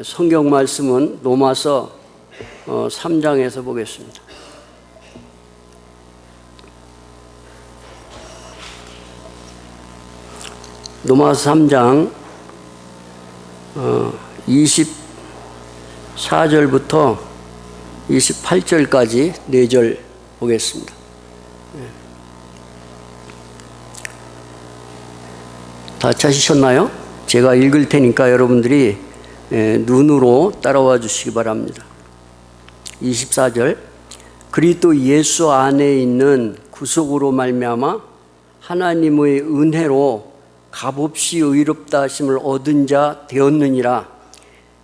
성경 말씀은 로마서 3장에서 보겠습니다. 로마서 3장 24절부터 28절까지 4절 보겠습니다. 다 찾으셨나요? 제가 읽을 테니까 여러분들이 눈으로 따라와 주시기 바랍니다. 24절, 그리스도 예수 안에 있는 구속으로 말미암아 하나님의 은혜로 값없이 의롭다 하심을 얻은 자 되었느니라.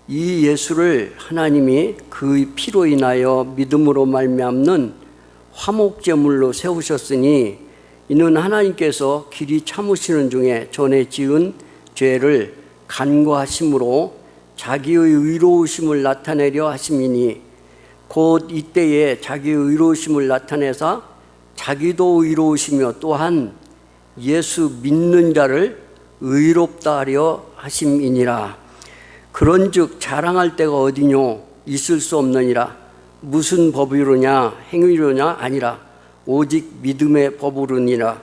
이 예수를 하나님이 그의 피로 인하여 믿음으로 말미암는 화목제물로 세우셨으니 이는 하나님께서 길이 참으시는 중에 전에 지은 죄를 간과하심으로 자기의 의로우심을 나타내려 하심이니 곧 이때에 자기의 의로우심을 나타내사 자기도 의로우시며 또한 예수 믿는 자를 의롭다 하려 하심이니라. 그런즉 자랑할 데가 어디뇨? 있을 수 없느니라. 무슨 법이로냐? 행위로냐? 아니라 오직 믿음의 법으로니라.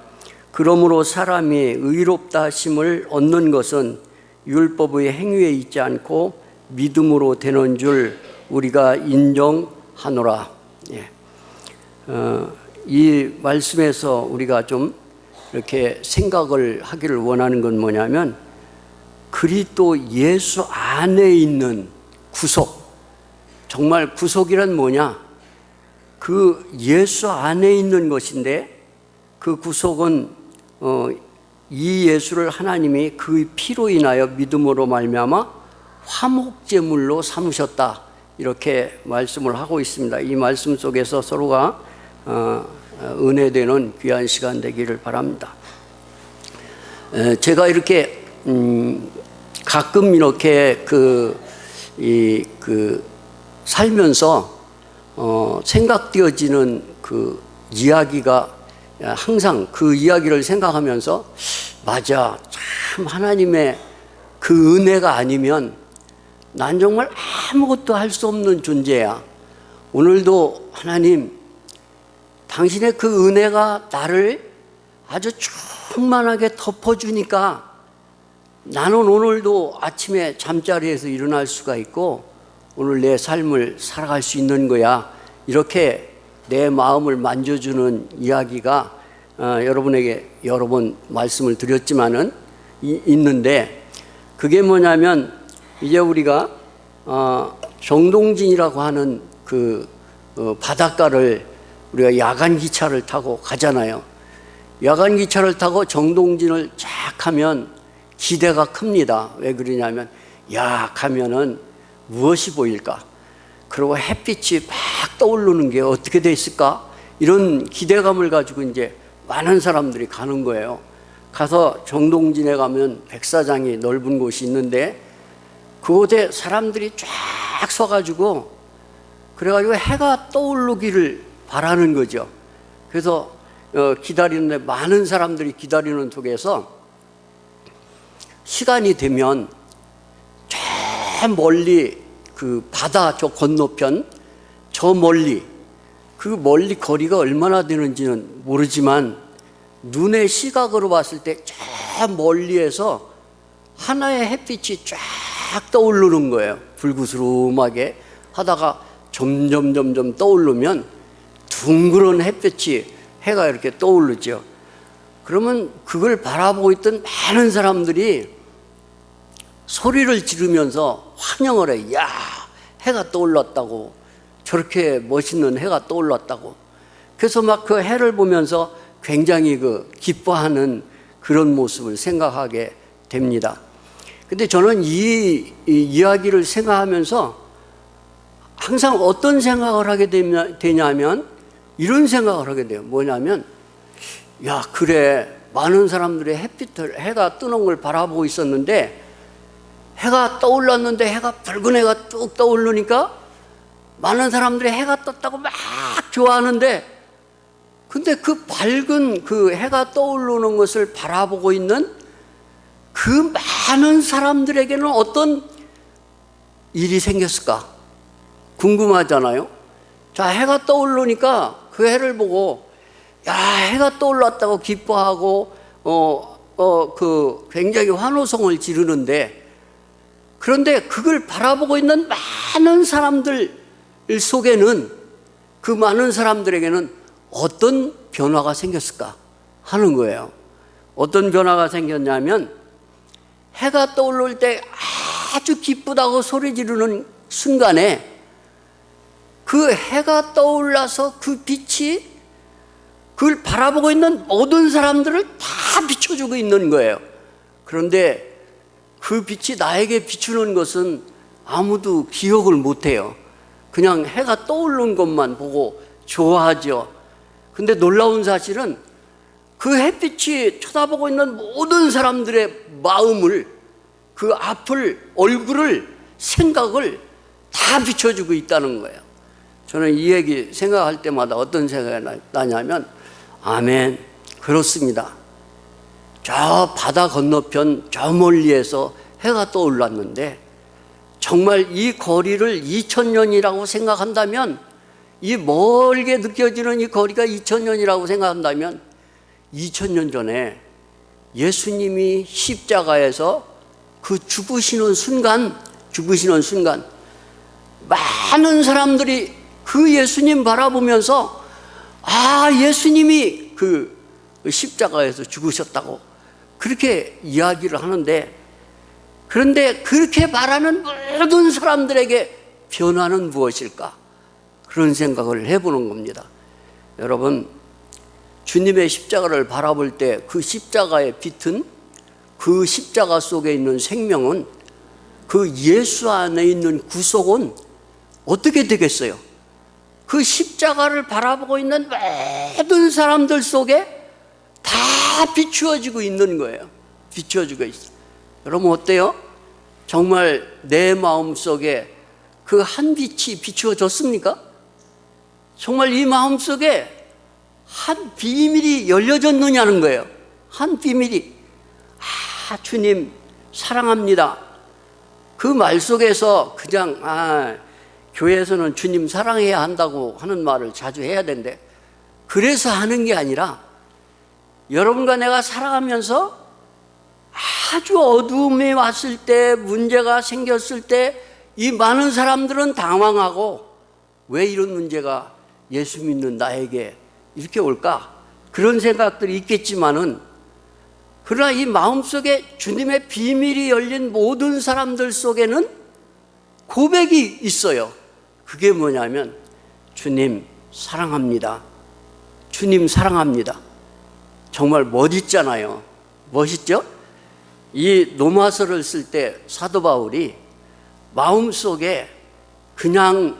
그러므로 사람이 의롭다 하심을 얻는 것은 율법의 행위에 있지 않고 믿음으로 되는 줄 우리가 인정하노라. 이 말씀에서 우리가 좀 이렇게 생각을 하기를 원하는 건 뭐냐면, 그리스도 예수 안에 있는 구속, 정말 구속이란 뭐냐? 그 예수 안에 있는 것인데, 그 구속은 이 예수를 하나님이 그의 피로 인하여 믿음으로 말미암아 화목제물로 삼으셨다, 이렇게 말씀을 하고 있습니다. 이 말씀 속에서 서로가 은혜되는 귀한 시간 되기를 바랍니다. 제가 이렇게 가끔 이렇게 살면서 생각되어지는 그 이야기가, 항상 그 이야기를 생각하면서 맞아, 참 하나님의 그 은혜가 아니면 난 정말 아무것도 할 수 없는 존재야. 오늘도 하나님, 당신의 그 은혜가 나를 아주 충만하게 덮어주니까 나는 오늘도 아침에 잠자리에서 일어날 수가 있고 오늘 내 삶을 살아갈 수 있는 거야. 이렇게 내 마음을 만져주는 이야기가 여러분에게 여러 번 말씀을 드렸지만은 있는데, 그게 뭐냐면 이제 우리가 정동진이라고 하는 그 바닷가를 우리가 야간 기차를 타고 가잖아요. 야간 기차를 타고 정동진을 쫙 하면 기대가 큽니다. 왜 그러냐면, 야 가면은 무엇이 보일까? 그리고 햇빛이 막 떠오르는 게 어떻게 돼 있을까? 이런 기대감을 가지고 이제 많은 사람들이 가는 거예요. 가서 정동진에 가면 백사장이 넓은 곳이 있는데 그곳에 사람들이 쫙 서가지고 그래가지고 해가 떠오르기를 바라는 거죠. 그래서 기다리는데, 많은 사람들이 기다리는 속에서 시간이 되면 저 멀리 그 바다 저 건너편, 저 멀리, 그 멀리 거리가 얼마나 되는지는 모르지만 눈의 시각으로 봤을 때 저 멀리에서 하나의 햇빛이 쫙 떠오르는 거예요. 불구스름하게 하다가 점점 떠오르면 둥그런 햇빛이, 해가 이렇게 떠오르죠. 그러면 그걸 바라보고 있던 많은 사람들이 소리를 지르면서 환영을 해. 야, 해가 떠올랐다고. 저렇게 멋있는 해가 떠올랐다고. 그래서 막 그 해를 보면서 굉장히 기뻐하는 그런 모습을 생각하게 됩니다. 근데 저는 이 이야기를 생각하면서 항상 어떤 생각을 하게 되냐면 이런 생각을 하게 돼요. 뭐냐면, 야, 그래, 많은 사람들이 해가 뜨는 걸 바라보고 있었는데, 해가 떠올랐는데 해가 붉은 해가 뚝 떠오르니까 많은 사람들이 해가 떴다고 막 좋아하는데, 근데 그 밝은 그 해가 떠오르는 것을 바라보고 있는 그 많은 사람들에게는 어떤 일이 생겼을까? 궁금하잖아요. 자, 해가 떠오르니까 그 해를 보고 야, 해가 떠올랐다고 기뻐하고 굉장히 환호성을 지르는데, 그런데 그걸 바라보고 있는 많은 사람들 속에는, 그 많은 사람들에게는 어떤 변화가 생겼을까 하는 거예요. 어떤 변화가 생겼냐면, 해가 떠오를 때 아주 기쁘다고 소리 지르는 순간에 그 해가 떠올라서 그 빛이 그걸 바라보고 있는 모든 사람들을 다 비춰주고 있는 거예요. 그런데 그 빛이 나에게 비추는 것은 아무도 기억을 못해요. 그냥 해가 떠오르는 것만 보고 좋아하죠. 근데 놀라운 사실은 그 햇빛이 쳐다보고 있는 모든 사람들의 마음을, 그 앞을, 얼굴을, 생각을 다 비춰주고 있다는 거예요. 저는 이 얘기 생각할 때마다 어떤 생각이 나냐면, 아멘, 그렇습니다. 저 바다 건너편 저 멀리에서 해가 떠올랐는데, 정말 이 거리를 2000년이라고 생각한다면, 이 멀게 느껴지는 이 거리가 2000년이라고 생각한다면, 2000년 전에 예수님이 십자가에서 그 죽으시는 순간 많은 사람들이 그 예수님 바라보면서, 아, 예수님이 그 십자가에서 죽으셨다고 그렇게 이야기를 하는데, 그런데 그렇게 바라는 모든 사람들에게 변화는 무엇일까? 그런 생각을 해보는 겁니다. 여러분, 주님의 십자가를 바라볼 때 그 십자가의 빛은, 그 십자가 속에 있는 생명은, 그 예수 안에 있는 구속은 어떻게 되겠어요? 그 십자가를 바라보고 있는 모든 사람들 속에 다 비추어지고 있는 거예요. 비추어지고 있어요. 여러분 어때요? 정말 내 마음 속에 그 한 빛이 비추어졌습니까? 정말 이 마음 속에 한 비밀이 열려졌느냐는 거예요. 한 비밀이. 아, 주님 사랑합니다. 그 말 속에서 그냥 교회에서는 주님 사랑해야 한다고 하는 말을 자주 해야 되는데, 그래서 하는 게 아니라, 여러분과 내가 살아가면서 아주 어두움이 왔을 때, 문제가 생겼을 때 이 많은 사람들은 당황하고, 왜 이런 문제가 예수 믿는 나에게 이렇게 올까? 그런 생각들이 있겠지만은, 그러나 이 마음속에 주님의 비밀이 열린 모든 사람들 속에는 고백이 있어요. 그게 뭐냐면, 주님 사랑합니다. 주님 사랑합니다. 정말 멋있잖아요. 멋있죠? 이 로마서를 쓸 때 사도 바울이 마음속에 그냥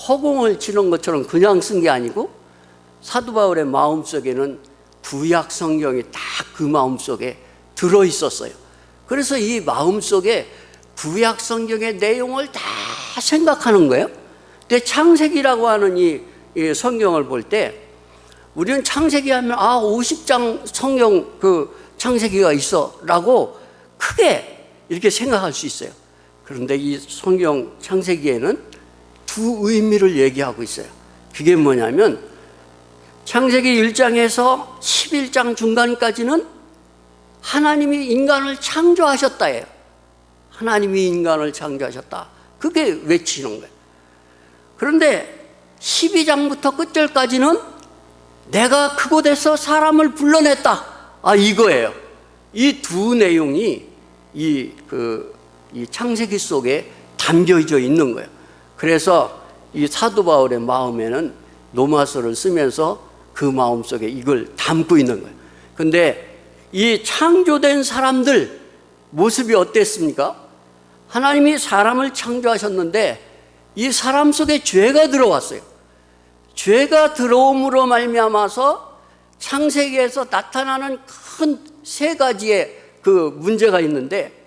허공을 치는 것처럼 그냥 쓴 게 아니고, 사도 바울의 마음속에는 구약 성경이 다 그 마음속에 들어있었어요. 그래서 이 마음속에 구약 성경의 내용을 다 생각하는 거예요. 근데 창세기라고 하는 이 성경을 볼 때, 우리는 창세기 하면 50장 성경 그 창세기가 있어 라고 크게 이렇게 생각할 수 있어요. 그런데 이 성경 창세기에는 두 의미를 얘기하고 있어요. 그게 뭐냐면, 창세기 1장에서 11장 중간까지는 하나님이 인간을 창조하셨다예요. 하나님이 인간을 창조하셨다. 그게 외치는 거예요. 그런데 12장부터 끝절까지는 내가 그곳에서 사람을 불러냈다. 이거예요. 이 두 내용이 이 창세기 속에 담겨져 있는 거예요. 그래서 이 사도 바울의 마음에는 로마서를 쓰면서 그 마음 속에 이걸 담고 있는 거예요. 근데 이 창조된 사람들 모습이 어땠습니까? 하나님이 사람을 창조하셨는데 이 사람 속에 죄가 들어왔어요. 죄가 들어옴으로 말미암아서 창세기에서 나타나는 큰 세 가지의 그 문제가 있는데,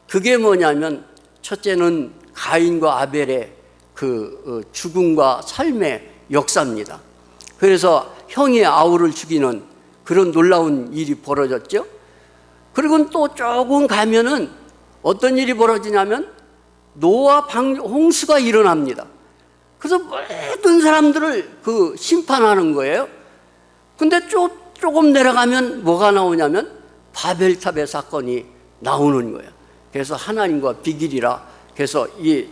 그게 뭐냐면, 첫째는 가인과 아벨의 그 죽음과 삶의 역사입니다. 그래서 형이 아우를 죽이는 그런 놀라운 일이 벌어졌죠. 그리고 또 조금 가면은 어떤 일이 벌어지냐면, 노아 홍수가 일어납니다. 그래서 모든 사람들을 심판하는 거예요. 근데 조금 내려가면 뭐가 나오냐면 바벨탑의 사건이 나오는 거예요. 그래서 하나님과 비길이라, 그래서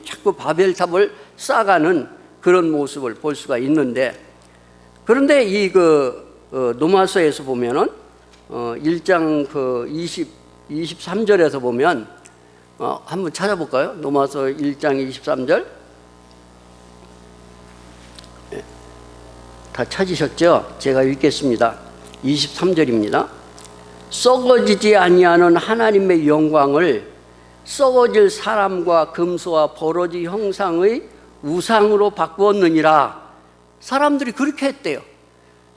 자꾸 바벨탑을 쌓아가는 그런 모습을 볼 수가 있는데, 그런데 노마서에서 보면은 1장 23절에서 보면 한번 찾아볼까요? 노마서 1장 23절. 다 찾으셨죠? 제가 읽겠습니다. 23절입니다. 썩어지지 아니하는 하나님의 영광을 썩어질 사람과 금수와 버러지 형상의 우상으로 바꾸었느니라. 사람들이 그렇게 했대요.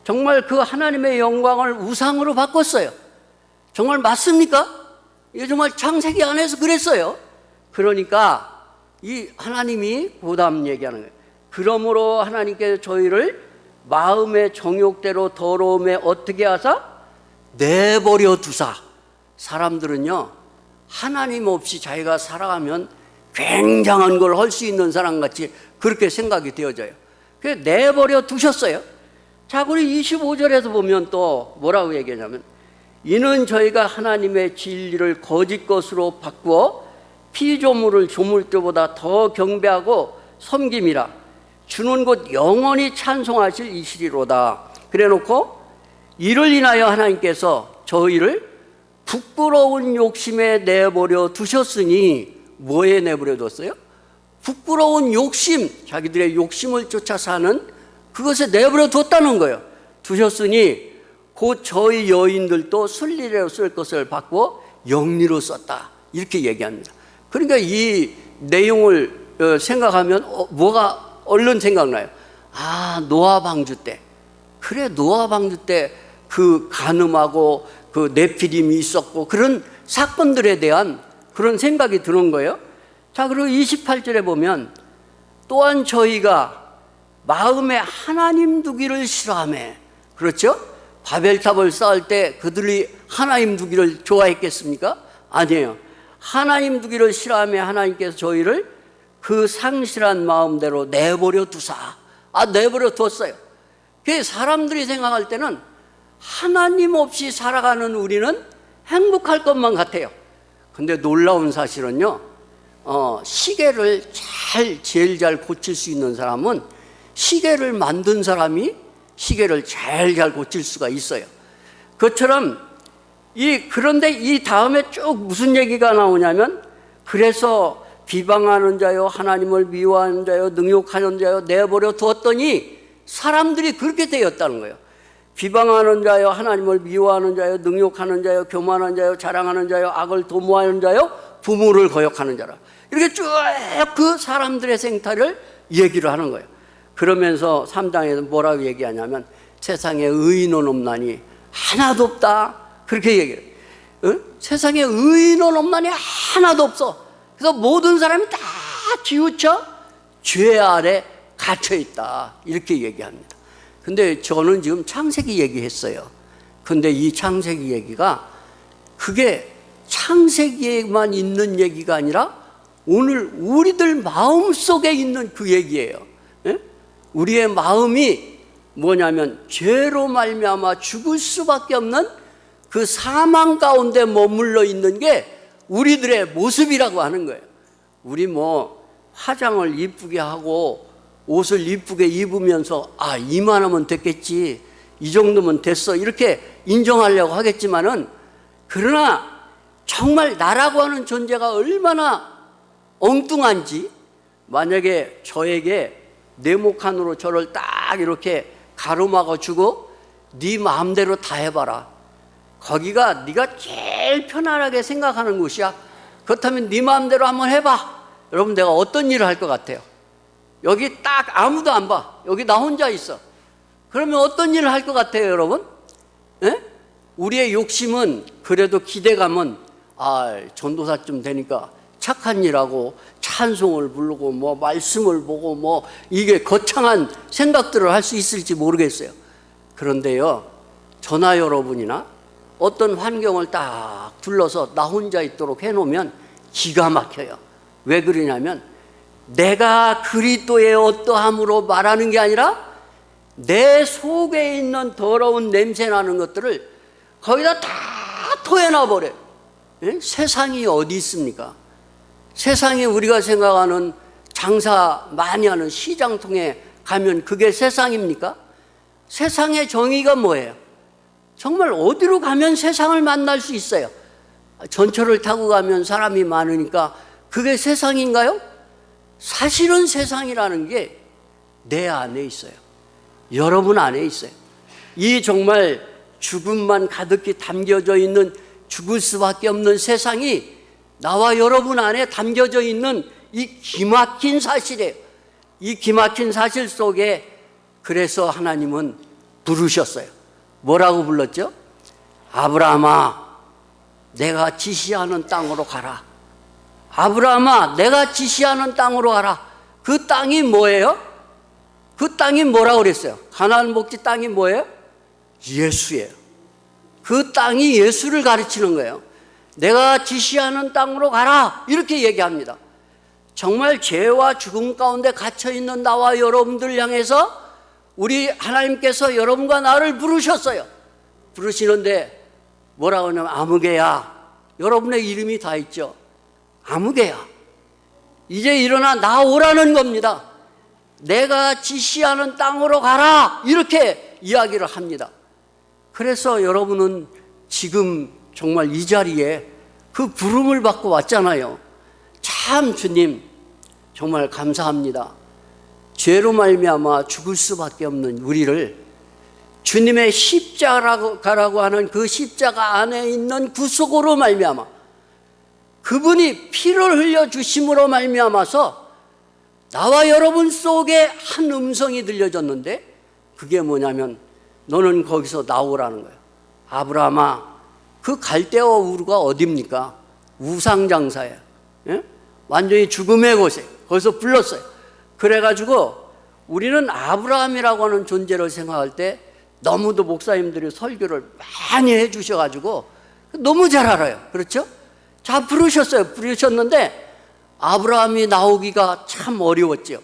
정말 그 하나님의 영광을 우상으로 바꿨어요. 정말 맞습니까? 이게 정말 창세기 안에서 그랬어요. 그러니까 이 하나님이 고담 얘기하는 거예요. 그러므로 하나님께서 저희를 마음의 정욕대로 더러움에 어떻게 하사? 내버려 두사. 사람들은요, 하나님 없이 자기가 살아가면 굉장한 걸 할 수 있는 사람같이 그렇게 생각이 되어져요. 그래서 내버려 두셨어요. 자, 우리 25절에서 보면 또 뭐라고 얘기하냐면, 이는 저희가 하나님의 진리를 거짓 것으로 바꾸어 피조물을 조물 때보다 더 경배하고 섬김이라. 주는 곧 영원히 찬송하실 이시리로다. 그래 놓고 이를 인하여 하나님께서 저희를 부끄러운 욕심에 내버려 두셨으니, 뭐에 내버려 뒀어요? 부끄러운 욕심, 자기들의 욕심을 쫓아 사는 그것에 내버려 뒀다는 거예요. 두셨으니 곧 저희 여인들도 순리대로 쓸 것을 바꾸어 영리로 썼다. 이렇게 얘기합니다. 그러니까 이 내용을 생각하면 뭐가 얼른 생각나요? 아, 노아 방주 때. 그래, 노아 방주 때 그 간음하고 그 네피림이 있었고 그런 사건들에 대한 그런 생각이 드는 거예요. 자, 그리고 28절에 보면 또한 저희가 마음에 하나님 두기를 싫어하며, 그렇죠? 바벨탑을 쌓을 때 그들이 하나님 두기를 좋아했겠습니까? 아니에요. 하나님 두기를 싫어하며 하나님께서 저희를 그 상실한 마음대로 내버려 두사. 내버려 뒀어요. 그래서 사람들이 생각할 때는 하나님 없이 살아가는 우리는 행복할 것만 같아요. 근데 놀라운 사실은요, 시계를 제일 잘 고칠 수 있는 사람은 시계를 만든 사람이 시계를 제일 잘 고칠 수가 있어요. 그것처럼 그런데 이 다음에 쭉 무슨 얘기가 나오냐면, 그래서 비방하는 자요, 하나님을 미워하는 자요, 능욕하는 자요 내버려 두었더니 사람들이 그렇게 되었다는 거예요. 비방하는 자요, 하나님을 미워하는 자요, 능욕하는 자요, 교만한 자요, 자랑하는 자요, 악을 도모하는 자요, 부모를 거역하는 자라. 이렇게 쭉 그 사람들의 생태를 얘기를 하는 거예요. 그러면서 3장에서 뭐라고 얘기하냐면, 세상에 의인은 없나니 하나도 없다. 그렇게 얘기해요. 세상에 의인은 없나니 하나도 없어. 그래서 모든 사람이 다 치우쳐 죄 아래 갇혀 있다. 이렇게 얘기합니다. 근데 저는 지금 창세기 얘기했어요. 근데 이 창세기 얘기가 그게 창세기에만 있는 얘기가 아니라 오늘 우리들 마음 속에 있는 그 얘기예요. 우리의 마음이 뭐냐면 죄로 말미암아 죽을 수밖에 없는 그 사망 가운데 머물러 있는 게 우리들의 모습이라고 하는 거예요. 우리 화장을 이쁘게 하고 옷을 이쁘게 입으면서 이만하면 됐겠지, 이 정도면 됐어, 이렇게 인정하려고 하겠지만은, 그러나 정말 나라고 하는 존재가 얼마나 엉뚱한지, 만약에 저에게 네모칸으로 저를 딱 이렇게 가로막아 주고 네 마음대로 다 해봐라, 거기가 네가 제일 편안하게 생각하는 곳이야, 그렇다면 네 마음대로 한번 해봐. 여러분, 내가 어떤 일을 할 것 같아요? 여기 딱 아무도 안 봐, 여기 나 혼자 있어. 그러면 어떤 일을 할 것 같아요, 여러분? 우리의 욕심은, 그래도 기대감은 전도사쯤 되니까 착한 일하고 찬송을 부르고 말씀을 보고 이게 거창한 생각들을 할 수 있을지 모르겠어요. 그런데요, 저나 여러분이나 어떤 환경을 딱 둘러서 나 혼자 있도록 해놓으면 기가 막혀요. 왜 그러냐면 내가 그리스도의 어떠함으로 말하는 게 아니라 내 속에 있는 더러운 냄새 나는 것들을 거기다 다 토해놔 버려요. 예? 세상이 어디 있습니까? 세상에 우리가 생각하는 장사 많이 하는 시장통에 가면 그게 세상입니까? 세상의 정의가 뭐예요? 정말 어디로 가면 세상을 만날 수 있어요? 전철을 타고 가면 사람이 많으니까 그게 세상인가요? 사실은 세상이라는 게 내 안에 있어요. 여러분 안에 있어요. 이 정말 죽음만 가득히 담겨져 있는 죽을 수밖에 없는 세상이 나와 여러분 안에 담겨져 있는 이 기막힌 사실이에요. 이 기막힌 사실 속에 그래서 하나님은 부르셨어요. 뭐라고 불렀죠? 아브라함아, 내가 지시하는 땅으로 가라. 아브라함아, 내가 지시하는 땅으로 가라. 그 땅이 뭐예요? 그 땅이 뭐라고 그랬어요? 가나안 복지 땅이 뭐예요? 예수예요. 그 땅이 예수를 가르치는 거예요. 내가 지시하는 땅으로 가라, 이렇게 얘기합니다. 정말 죄와 죽음 가운데 갇혀있는 나와 여러분들 향해서 우리 하나님께서 여러분과 나를 부르셨어요. 부르시는데 뭐라고 하냐면 아무개야, 여러분의 이름이 다 있죠. 아무개야, 이제 일어나 나오라는 겁니다. 내가 지시하는 땅으로 가라, 이렇게 이야기를 합니다. 그래서 여러분은 지금 정말 이 자리에 그 부름을 받고 왔잖아요. 참 주님 정말 감사합니다. 죄로 말미암아 죽을 수밖에 없는 우리를 주님의 십자가라고 하는 그 십자가 안에 있는 구속으로 말미암아, 그분이 피를 흘려 주심으로 말미암아서 나와 여러분 속에 한 음성이 들려졌는데 그게 뭐냐면 너는 거기서 나오라는 거예요. 아브라함아, 그 갈대아 우르가 어디입니까? 우상장사예요. 예? 완전히 죽음의 곳에 거기서 불렀어요. 그래가지고 우리는 아브라함이라고 하는 존재를 생각할 때 너무도 목사님들이 설교를 많이 해주셔가지고 너무 잘 알아요. 그렇죠? 자, 부르셨는데 아브라함이 나오기가 참 어려웠죠.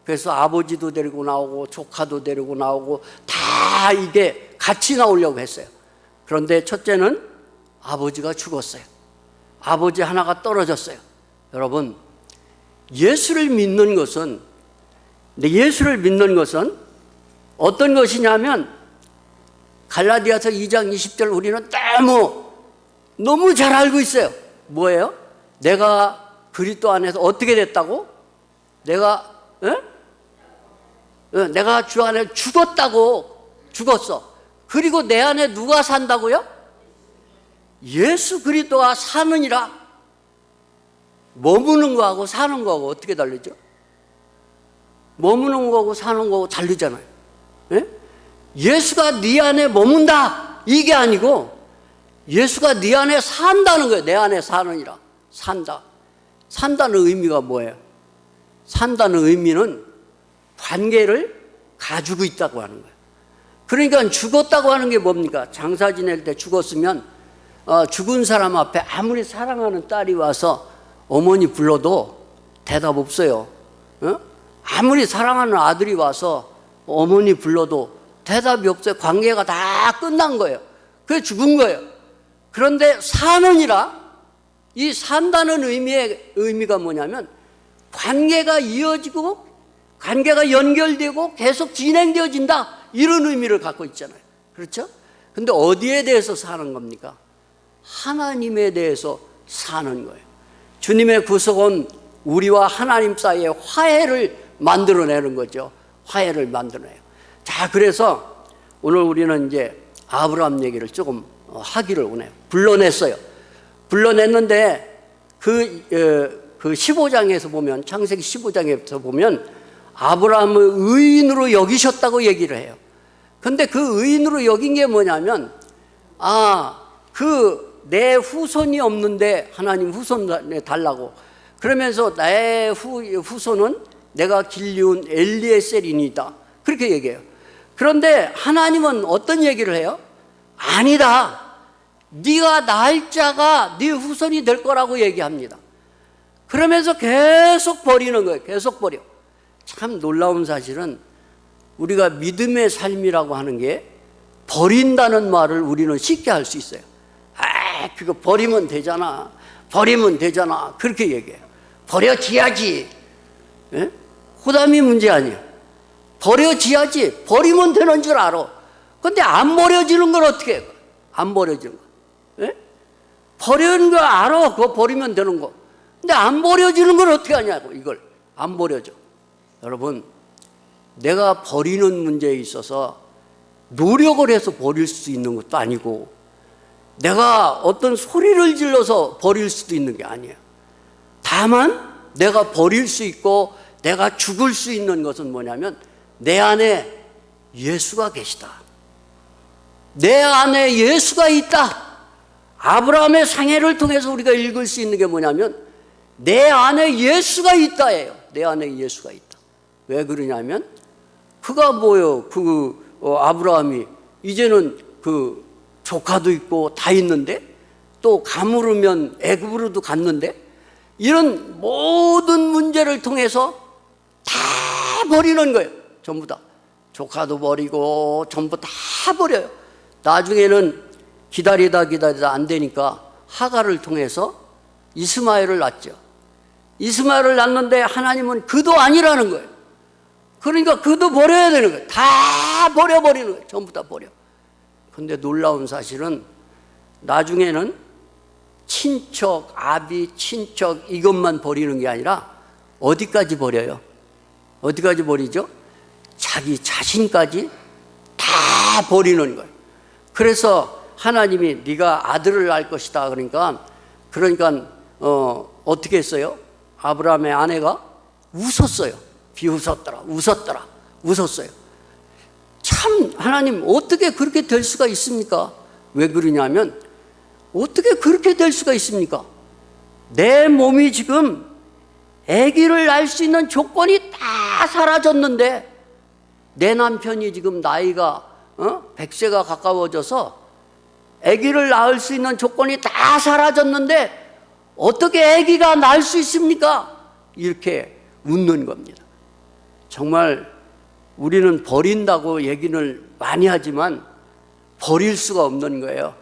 그래서 아버지도 데리고 나오고 조카도 데리고 나오고 다 이게 같이 나오려고 했어요. 그런데 첫째는 아버지가 죽었어요. 아버지 하나가 떨어졌어요. 여러분, 예수를 믿는 것은 어떤 것이냐면 갈라디아서 2장 20절 우리는 너무 잘 알고 있어요. 뭐예요? 내가 그리스도 안에서 어떻게 됐다고? 내가 주 안에 죽었어. 그리고 내 안에 누가 산다고요? 예수 그리스도가 사느니라. 머무는 거하고 사는 거하고 어떻게 다르죠? 머무는 거하고 사는 거하고 다르잖아요. 예? 예수가 네 안에 머문다, 이게 아니고 예수가 네 안에 산다는 거예요. 내 안에 사느니라. 산다는 의미가 뭐예요? 산다는 의미는 관계를 가지고 있다고 하는 거예요. 그러니까 죽었다고 하는 게 뭡니까? 장사 지낼 때 죽었으면 죽은 사람 앞에 아무리 사랑하는 딸이 와서 어머니 불러도 대답 없어요. 아무리 사랑하는 아들이 와서 어머니 불러도 대답이 없어요. 관계가 다 끝난 거예요. 그게 죽은 거예요. 그런데 사느니라, 이 산다는 의미가 뭐냐면 관계가 이어지고 관계가 연결되고 계속 진행되어진다, 이런 의미를 갖고 있잖아요. 그렇죠? 근데 어디에 대해서 사는 겁니까? 하나님에 대해서 사는 거예요. 주님의 구속은 우리와 하나님 사이에 화해를 만들어내는 거죠. 화해를 만들어내요. 자, 그래서 오늘 우리는 이제 아브라함 얘기를 조금 하기를 원해요. 불러냈는데 그 15장에서 보면, 창세기 15장에서 보면 아브라함을 의인으로 여기셨다고 얘기를 해요. 근데 그 의인으로 여긴 게 뭐냐면 내 후손이 없는데 하나님 후손 달라고, 그러면서 내 후손은 내가 길리운 엘리에셀이니이다, 그렇게 얘기해요. 그런데 하나님은 어떤 얘기를 해요? 아니다, 네가 낳을 자가 네 후손이 될 거라고 얘기합니다. 그러면서 계속 버리는 거예요. 계속 버려. 참 놀라운 사실은 우리가 믿음의 삶이라고 하는 게 버린다는 말을 우리는 쉽게 할 수 있어요. 그거 버리면 되잖아. 버리면 되잖아. 그렇게 얘기해요. 버려지야지. 예? 호담이 문제 아니에요. 버려지야지. 버리면 되는 줄 알아. 근데 안 버려지는 걸 어떻게 해? 안 버려지는 거. 예? 버리는 거 알아. 그거 버리면 되는 거. 근데 안 버려지는 걸 어떻게 하냐고. 이걸 안 버려져. 여러분, 내가 버리는 문제에 있어서 노력을 해서 버릴 수 있는 것도 아니고, 내가 어떤 소리를 질러서 버릴 수도 있는 게 아니에요. 다만 내가 버릴 수 있고 내가 죽을 수 있는 것은 뭐냐면, 내 안에 예수가 계시다. 내 안에 예수가 있다. 아브라함의 상해를 통해서 우리가 읽을 수 있는 게 뭐냐면, 내 안에 예수가 있다예요. 내 안에 예수가 있다. 왜 그러냐면, 그가 뭐예요? 아브라함이 이제는 그 조카도 있고 다 있는데, 또 가물으면 애굽으로도 갔는데, 이런 모든 문제를 통해서 다 버리는 거예요. 전부 다. 조카도 버리고 전부 다 버려요. 나중에는 기다리다 안 되니까 하갈을 통해서 이스마엘을 낳죠. 이스마엘을 낳는데 하나님은 그도 아니라는 거예요. 그러니까 그도 버려야 되는 거예요. 다 버려버리는 거예요. 전부 다 버려. 근데 놀라운 사실은 나중에는 친척, 아비, 친척 이것만 버리는 게 아니라 어디까지 버려요? 어디까지 버리죠? 자기 자신까지 다 버리는 거예요. 그래서 하나님이 네가 아들을 낳을 것이다. 그러니까 어떻게 했어요? 아브라함의 아내가 웃었어요. 비웃었더라. 웃었어요. 참, 하나님 어떻게 그렇게 될 수가 있습니까? 왜 그러냐면, 어떻게 그렇게 될 수가 있습니까? 내 몸이 지금 아기를 낳을 수 있는 조건이 다 사라졌는데, 내 남편이 지금 나이가 100세가 가까워져서 아기를 낳을 수 있는 조건이 다 사라졌는데 어떻게 아기가 낳을 수 있습니까? 이렇게 웃는 겁니다. 정말 우리는 버린다고 얘기를 많이 하지만 버릴 수가 없는 거예요.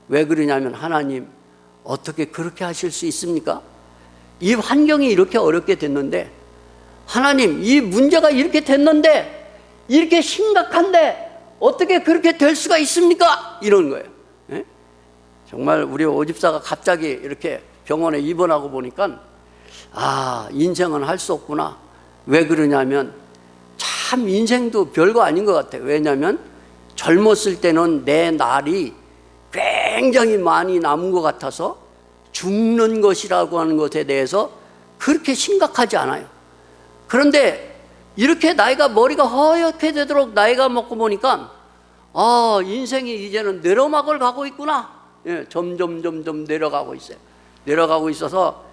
왜 그러냐면, 하나님 어떻게 그렇게 하실 수 있습니까? 이 환경이 이렇게 어렵게 됐는데, 하나님 이 문제가 이렇게 됐는데, 이렇게 심각한데 어떻게 그렇게 될 수가 있습니까? 이런 거예요. 예? 정말 우리 오집사가 갑자기 이렇게 병원에 입원하고 보니까, 인생은 할 수 없구나. 왜 그러냐면, 참 인생도 별거 아닌 것 같아요. 왜냐하면 젊었을 때는 내 날이 굉장히 많이 남은 것 같아서 죽는 것이라고 하는 것에 대해서 그렇게 심각하지 않아요. 그런데 이렇게 머리가 허옇게 되도록 나이가 먹고 보니까, 인생이 이제는 내로막을 가고 있구나. 예, 점점 내려가고 있어요. 내려가고 있어서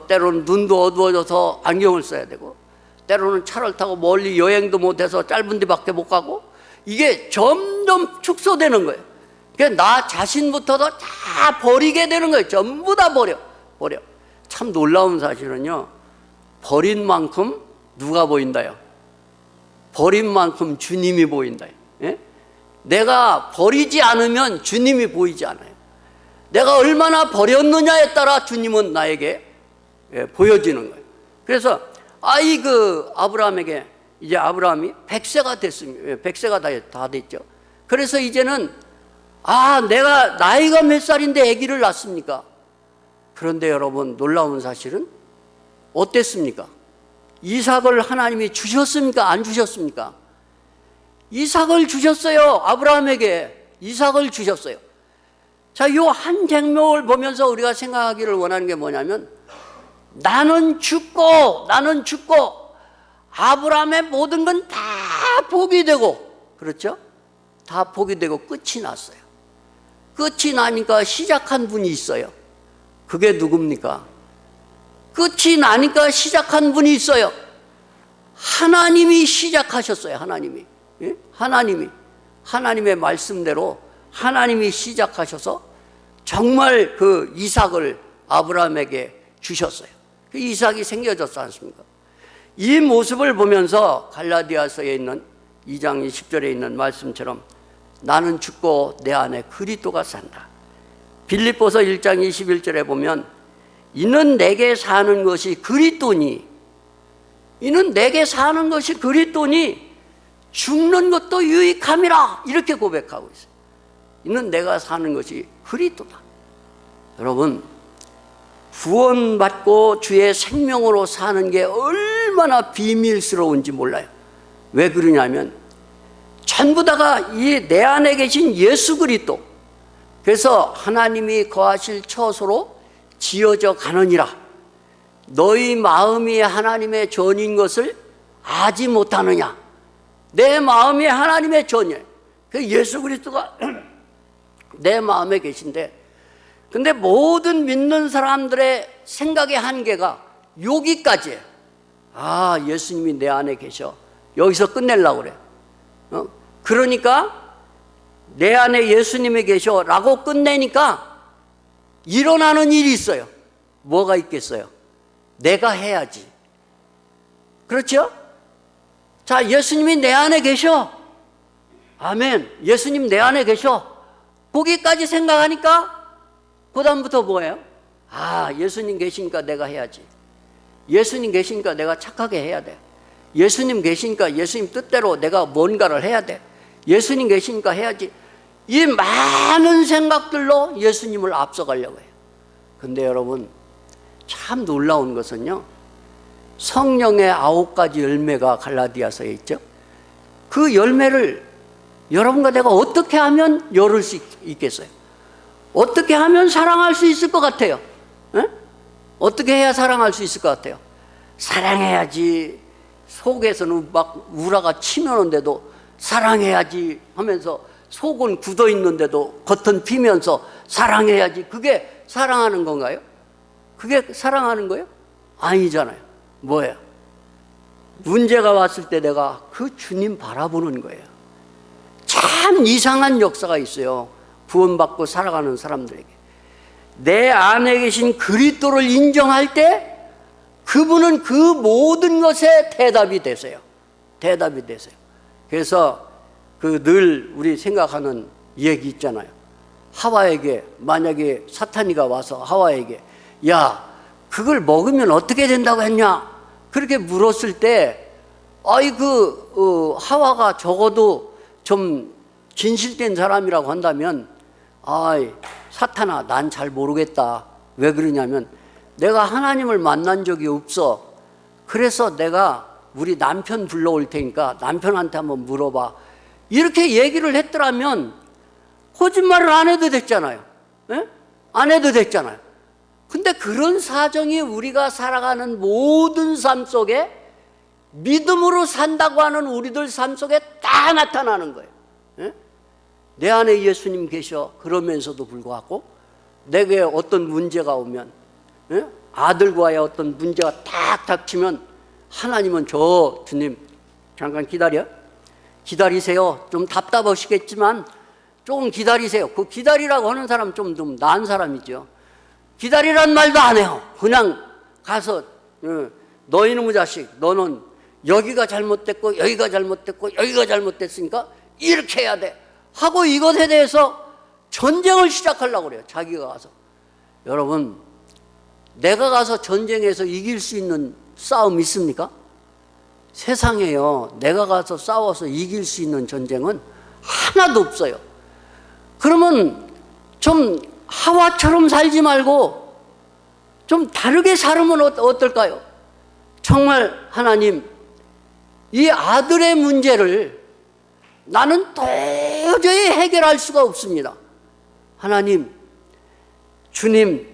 때로는 눈도 어두워져서 안경을 써야 되고, 때로는 차를 타고 멀리 여행도 못해서 짧은 데밖에 못 가고, 이게 점점 축소되는 거예요. 그러니까 나 자신부터도 다 버리게 되는 거예요. 전부 다 버려. 참 놀라운 사실은요, 버린 만큼 누가 보인다요? 버린 만큼 주님이 보인다. 예? 내가 버리지 않으면 주님이 보이지 않아요. 내가 얼마나 버렸느냐에 따라 주님은 나에게 보여지는 거예요. 그래서 아브라함에게 이제 아브라함이 100세가 됐습니다. 100세가 다 됐죠. 그래서 이제는 내가 나이가 몇 살인데 아기를 낳습니까? 그런데 여러분, 놀라운 사실은 어땠습니까? 이삭을 하나님이 주셨습니까? 안 주셨습니까? 이삭을 주셨어요. 아브라함에게 이삭을 주셨어요. 자, 이 한 장면을 보면서 우리가 생각하기를 원하는 게 뭐냐면, 나는 죽고 아브라함의 모든 건 다 복이 되고, 그렇죠? 다 복이 되고 끝이 났어요. 끝이 나니까 시작한 분이 있어요. 그게 누굽니까? 끝이 나니까 시작한 분이 있어요. 하나님이 시작하셨어요. 하나님이. 예? 하나님의 말씀대로 하나님이 시작하셔서 정말 그 이삭을 아브라함에게 주셨어요. 이삭이 생겨졌지 않습니까? 이 모습을 보면서 갈라디아서에 있는 2장 10절에 있는 말씀처럼 나는 죽고 내 안에 그리스도가 산다. 빌립보서 1장 21절에 보면 이는 내게 사는 것이 그리스도니, 이는 내게 사는 것이 그리스도니 죽는 것도 유익함이라, 이렇게 고백하고 있어요. 이는 내가 사는 것이 그리스도다. 여러분, 구원받고 주의 생명으로 사는 게 얼마나 비밀스러운지 몰라요. 왜 그러냐면 전부 다가 이 내 안에 계신 예수 그리스도, 그래서 하나님이 거하실 처소로 지어져 가느니라. 너희 마음이 하나님의 전인 것을 아지 못하느냐. 내 마음이 하나님의 전이에요. 그 예수 그리스도가 내 마음에 계신데, 근데 모든 믿는 사람들의 생각의 한계가 여기까지예요. 아, 예수님이 내 안에 계셔. 여기서 끝내려고 그래. 그러니까 내 안에 예수님이 계셔 라고 끝내니까 일어나는 일이 있어요. 뭐가 있겠어요? 내가 해야지. 그렇죠? 자, 예수님이 내 안에 계셔. 아멘. 예수님 내 안에 계셔. 거기까지 생각하니까 그 다음부터 뭐예요? 아, 예수님 계시니까 내가 해야지. 예수님 계시니까 내가 착하게 해야 돼. 예수님 계시니까 예수님 뜻대로 내가 뭔가를 해야 돼. 예수님 계시니까 해야지. 이 많은 생각들로 예수님을 앞서가려고 해요. 근데 여러분, 참 놀라운 것은요, 성령의 9가지 열매가 갈라디아서에 있죠. 그 열매를 여러분과 내가 어떻게 하면 열을 수 있겠어요? 어떻게 하면 사랑할 수 있을 것 같아요? 에? 어떻게 해야 사랑할 수 있을 것 같아요? 사랑해야지. 속에서는 막 우라가 치면은데도 사랑해야지 하면서 속은 굳어 있는데도 겉은 피면서 사랑해야지. 그게 사랑하는 건가요? 그게 사랑하는 거예요? 아니잖아요. 뭐예요? 문제가 왔을 때 내가 그 주님 바라보는 거예요. 참 이상한 역사가 있어요. 구원받고 살아가는 사람들에게. 내 안에 계신 그리스도를 인정할 때 그분은 그 모든 것에 대답이 되세요. 대답이 되세요. 그래서 그 늘 우리 생각하는 얘기 있잖아요. 하와에게, 만약에 사탄이가 와서 하와에게 야, 그걸 먹으면 어떻게 된다고 했냐? 그렇게 물었을 때 아이 하와가 적어도 좀 진실된 사람이라고 한다면 아이, 사탄아, 난 잘 모르겠다. 왜 그러냐면 내가 하나님을 만난 적이 없어. 그래서 내가 우리 남편 불러올 테니까 남편한테 한번 물어봐. 이렇게 얘기를 했더라면 거짓말을 안 해도 됐잖아요. 에? 안 해도 됐잖아요. 근데 그런 사정이 우리가 살아가는 모든 삶 속에 믿음으로 산다고 하는 우리들 삶 속에 다 나타나는 거예요. 에? 내 안에 예수님 계셔. 그러면서도 불구하고 내게 어떤 문제가 오면, 에? 아들과의 어떤 문제가 딱 닥치면 하나님은 저 주님 잠깐 기다리세요. 좀 답답하시겠지만 조금 기다리세요. 그 기다리라고 하는 사람 좀 나은 사람이죠. 기다리란 말도 안 해요. 그냥 가서 너 이놈의 자식, 너는 여기가 잘못됐고 여기가 잘못됐고 여기가 잘못됐으니까 이렇게 해야 돼 하고 이것에 대해서 전쟁을 시작하려고 그래요. 자기가 가서. 여러분, 내가 가서 전쟁에서 이길 수 있는 싸움 있습니까? 세상에요, 내가 가서 싸워서 이길 수 있는 전쟁은 하나도 없어요. 그러면 좀 하와처럼 살지 말고 좀 다르게 살면 어떨까요? 정말 하나님, 이 아들의 문제를 나는 도저히 해결할 수가 없습니다. 하나님, 주님,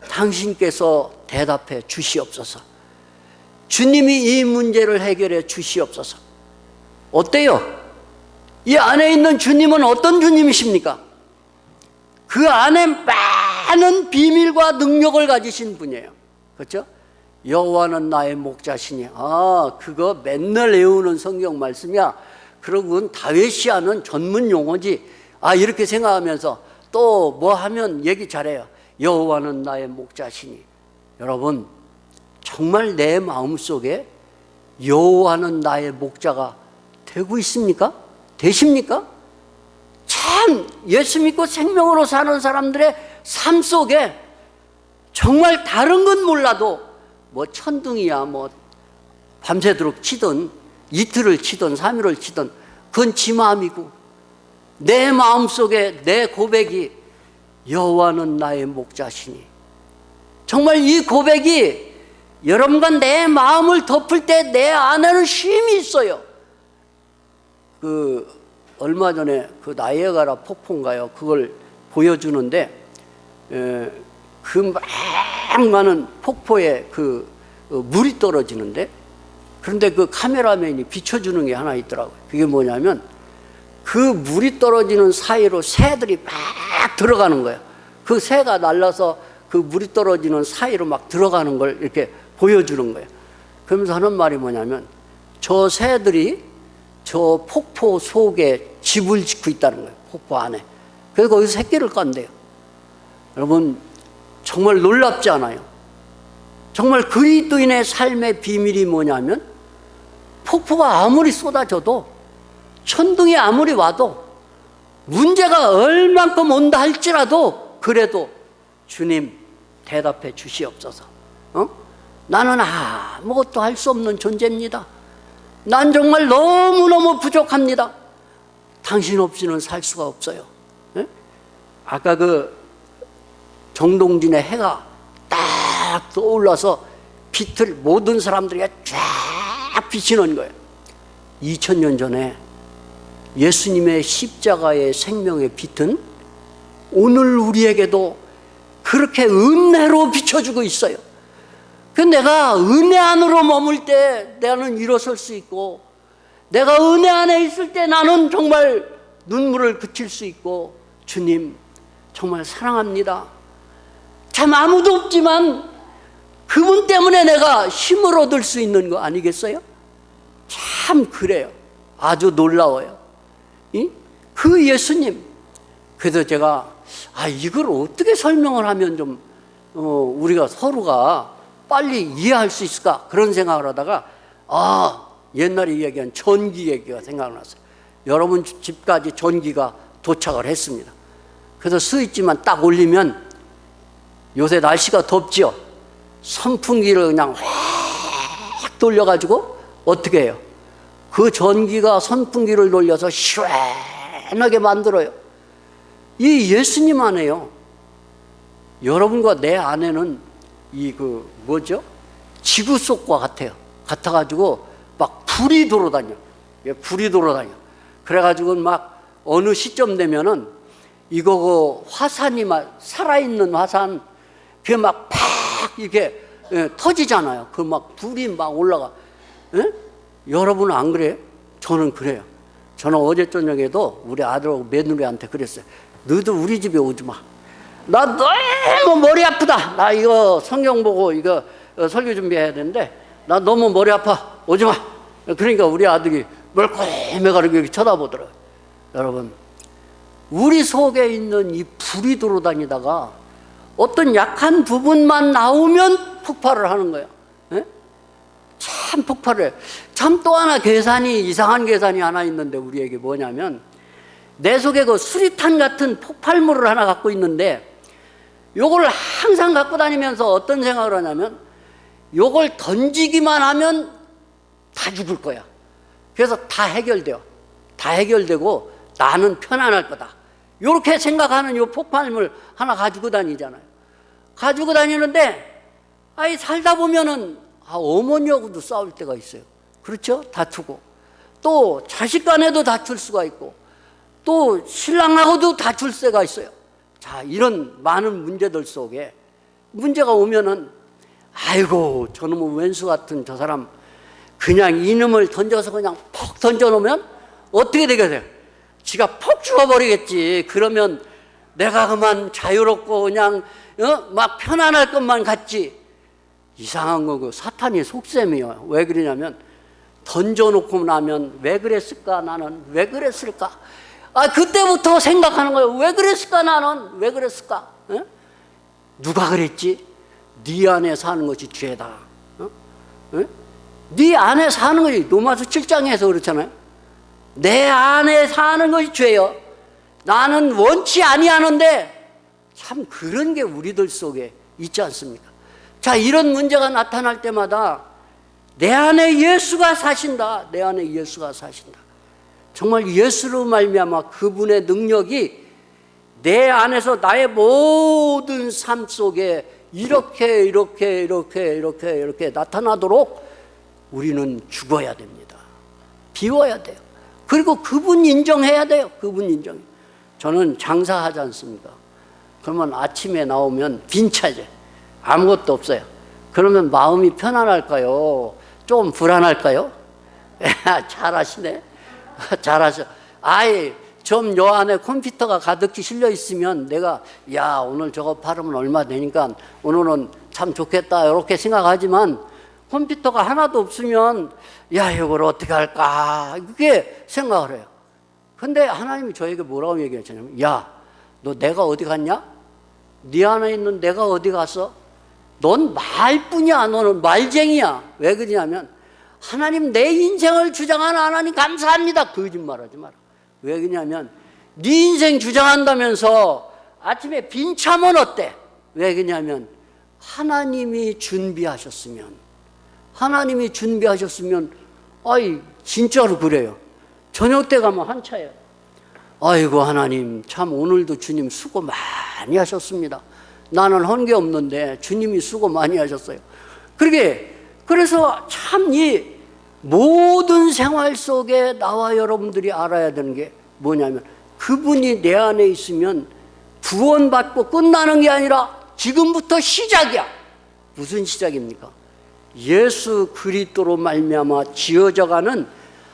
당신께서 대답해 주시옵소서. 주님이 이 문제를 해결해 주시옵소서. 어때요? 이 안에 있는 주님은 어떤 주님이십니까? 그 안에 많은 비밀과 능력을 가지신 분이에요. 그렇죠? 여호와는 나의 목자시니. 아, 그거 맨날 외우는 성경 말씀이야. 그러고 그건 다윗이 하는 전문 용어지. 아, 이렇게 생각하면서 또 뭐 하면 얘기 잘해요. 여호와는 나의 목자시니. 여러분, 정말 내 마음속에 여호와는 나의 목자가 되고 있습니까? 되십니까? 참 예수 믿고 생명으로 사는 사람들의 삶 속에 정말 다른 건 몰라도 뭐 천둥이야 뭐 밤새도록 치든 이틀을 치든 3일을 치든 그건 지 마음이고, 내 마음속에 내 고백이 여호와는 나의 목자시니, 정말 이 고백이 여러분과 내 마음을 덮을 때 내 안에는 쉼이 있어요. 얼마 전에 나이아가라 폭포인가요? 그걸 보여주는데 막 많은 폭포에 물이 떨어지는데, 그런데 카메라맨이 비춰주는 게 하나 있더라고요. 그게 뭐냐면 물이 떨어지는 사이로 새들이 막 들어가는 거예요. 새가 날라서 물이 떨어지는 사이로 막 들어가는 걸 이렇게 보여주는 거예요. 그러면서 하는 말이 뭐냐면 저 새들이 저 폭포 속에 집을 짓고 있다는 거예요. 폭포 안에. 그래서 거기서 새끼를 깐대요. 여러분 정말 놀랍지 않아요? 정말 그리스도인의 삶의 비밀이 뭐냐면, 폭포가 아무리 쏟아져도, 천둥이 아무리 와도, 문제가 얼만큼 온다 할지라도 그래도 주님 대답해 주시옵소서. 나는 아무것도 할 수 없는 존재입니다. 난 정말 너무너무 부족합니다. 당신 없이는 살 수가 없어요. 아까 정동진의 해가 딱 떠올라서 빛을 모든 사람들이 쫙 비치는 거예요. 2000년 전에 예수님의 십자가의 생명의 빛은 오늘 우리에게도 그렇게 은혜로 비춰주고 있어요. 내가 은혜 안으로 머물 때 나는 일어설 수 있고, 내가 은혜 안에 있을 때 나는 정말 눈물을 그칠 수 있고, 주님 정말 사랑합니다. 참 아무도 없지만 그분 때문에 내가 힘을 얻을 수 있는 거 아니겠어요? 참 그래요. 아주 놀라워요. 그 예수님. 그래서 제가 이걸 어떻게 설명을 하면 좀 우리가 서로가 빨리 이해할 수 있을까, 그런 생각을 하다가 옛날에 얘기한 전기 얘기가 생각났어요. 여러분 집까지 전기가 도착을 했습니다. 그래서 스위치만 딱 올리면, 요새 날씨가 덥죠? 선풍기를 그냥 확 돌려가지고 어떻게 해요? 그 전기가 선풍기를 돌려서 시원하게 만들어요. 이 예수님 안에요, 여러분과 내 안에는 지구 속과 같아요. 같아가지고 막 불이 돌아다녀. 그래가지고 막 어느 시점 되면은 화산이 막 살아있는 화산, 그게 막 팍 이렇게 터지잖아요. 막 불이 막 올라가. 여러분은 안 그래요? 저는 그래요. 저는 어제 저녁에도 우리 아들하고 며느리한테 그랬어요. 너도 우리 집에 오지 마. 나 너무 머리 아프다. 나 이거 성경 보고 이거 설교 준비해야 되는데 나 너무 머리 아파. 오지 마. 그러니까 우리 아들이 멀끔해가지고 이렇게 쳐다보더라고요. 여러분, 우리 속에 있는 이 불이 돌아다니다가 어떤 약한 부분만 나오면 폭발을 하는 거예요. 참 폭발을 해요. 참 또 하나 이상한 계산이 하나 있는데, 우리에게 뭐냐면, 내 속에 수리탄 같은 폭발물을 하나 갖고 있는데, 요걸 항상 갖고 다니면서 어떤 생각을 하냐면, 요걸 던지기만 하면 다 죽을 거야. 그래서 다 해결되고 나는 편안할 거다. 이렇게 생각하는 요 폭발물 하나 가지고 다니잖아요. 가지고 다니는데 살다 보면은 어머니하고도 싸울 때가 있어요. 그렇죠? 다투고, 또 자식 간에도 다툴 수가 있고, 또 신랑하고도 다툴 때가 있어요. 자, 이런 많은 문제들 속에 문제가 오면은 아이고 저놈의 왼수 같은 저 사람, 그냥 이놈을 던져서 그냥 퍽 던져놓으면 어떻게 되겠어요? 지가 퍽 죽어버리겠지. 그러면 내가 그만 자유롭고 그냥 막 편안할 것만 같지. 이상한 거 사탄이 속셈이에요. 왜 그러냐면, 던져놓고 나면 왜 그랬을까, 나는 왜 그랬을까, 그때부터 생각하는 거예요. 왜 그랬을까, 나는 왜 그랬을까. 누가 그랬지? 네 안에 사는 것이 죄다. 네 안에 사는 것이 로마서 7장에서 그렇잖아요. 내 안에 사는 것이 죄요. 나는 원치 아니하는데 참 그런 게 우리들 속에 있지 않습니까? 자, 이런 문제가 나타날 때마다 내 안에 예수가 사신다. 내 안에 예수가 사신다. 정말 예수로 말미암아 그분의 능력이 내 안에서 나의 모든 삶 속에 이렇게 나타나도록 우리는 죽어야 됩니다. 비워야 돼요. 그리고 그분 인정해야 돼요. 그분 인정. 저는 장사하지 않습니까? 그러면 아침에 나오면 빈차죠. 아무것도 없어요. 그러면 마음이 편안할까요? 좀 불안할까요? 잘하시네. 잘하셔. 아이, 좀 요 안에 컴퓨터가 가득히 실려 있으면 내가 야, 오늘 저거 팔으면 얼마 되니까 오늘은 참 좋겠다 이렇게 생각하지만 컴퓨터가 하나도 없으면 야, 이걸 어떻게 할까 그게 생각을 해요. 근데 하나님이 저에게 뭐라고 얘기하셨냐면 야, 너 내가 어디 갔냐? 네 안에 있는 내가 어디 갔어? 넌 말뿐이야. 너는 말쟁이야. 왜 그러냐면 하나님 내 인생을 주장하는 하나님 감사합니다. 거짓말하지 마라. 왜 그러냐면 네 인생 주장한다면서 아침에 빈 차면 어때? 왜 그러냐면 하나님이 준비하셨으면 아이 진짜로 그래요. 저녁 때 가면 한 차예요. 아이고 하나님 참 오늘도 주님 수고 많이 하셨습니다. 나는 한 게 없는데 주님이 수고 많이 하셨어요. 그래서 참 이 모든 생활 속에 나와 여러분들이 알아야 되는 게 뭐냐면 그분이 내 안에 있으면 구원받고 끝나는 게 아니라 지금부터 시작이야. 무슨 시작입니까? 예수 그리스도로 말미암아 지어져가는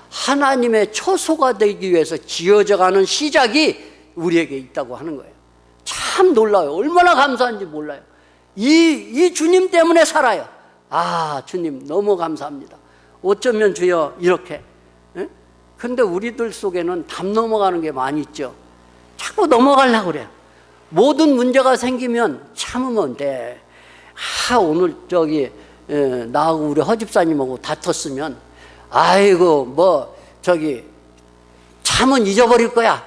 하나님의 처소가 되기 위해서 지어져가는 시작이 우리에게 있다고 하는 거예요. 참 놀라요. 얼마나 감사한지 몰라요. 이 주님 때문에 살아요. 아, 주님 너무 감사합니다. 어쩌면 주여 이렇게. 근데 우리들 속에는 담 넘어가는 게 많이 있죠. 자꾸 넘어가려고 그래요. 모든 문제가 생기면 참으면 돼. 오늘 나하고 우리 허집사님하고 다퉜으면 아이고 참은 잊어버릴 거야.